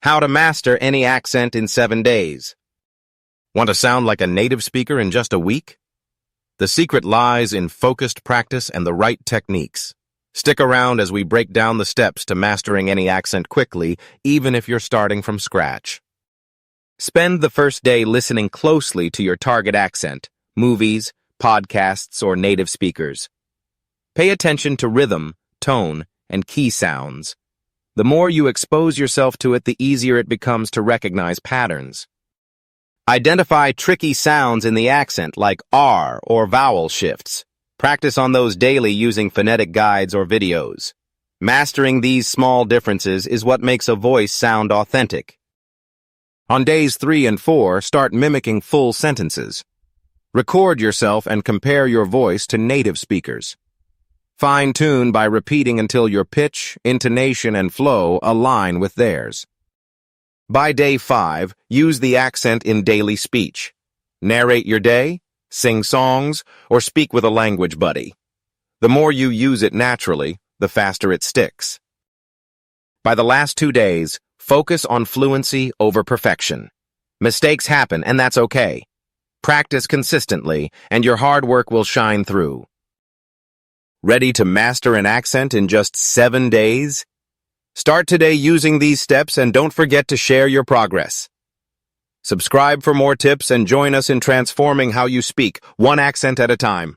How to master any accent in 7 days. Want to sound like a native speaker in just a week? The secret lies in focused practice and the right techniques. Stick around as we break down the steps to mastering any accent quickly, even if you're starting from scratch. Spend the first day listening closely to your target accent, movies, podcasts, or native speakers. Pay attention to rhythm, tone, and key sounds. The more you expose yourself to it, the easier it becomes to recognize patterns. Identify tricky sounds in the accent like R or vowel shifts. Practice on those daily using phonetic guides or videos. Mastering these small differences is what makes a voice sound authentic. On days 3 and 4, start mimicking full sentences. Record yourself and compare your voice to native speakers. Fine-tune by repeating until your pitch, intonation, and flow align with theirs. By day 5, use the accent in daily speech. Narrate your day, sing songs, or speak with a language buddy. The more you use it naturally, the faster it sticks. By the last 2 days, focus on fluency over perfection. Mistakes happen, and that's okay. Practice consistently, and your hard work will shine through. Ready to master an accent in just 7 days? Start today using these steps and don't forget to share your progress. Subscribe for more tips and join us in transforming how you speak, one accent at a time.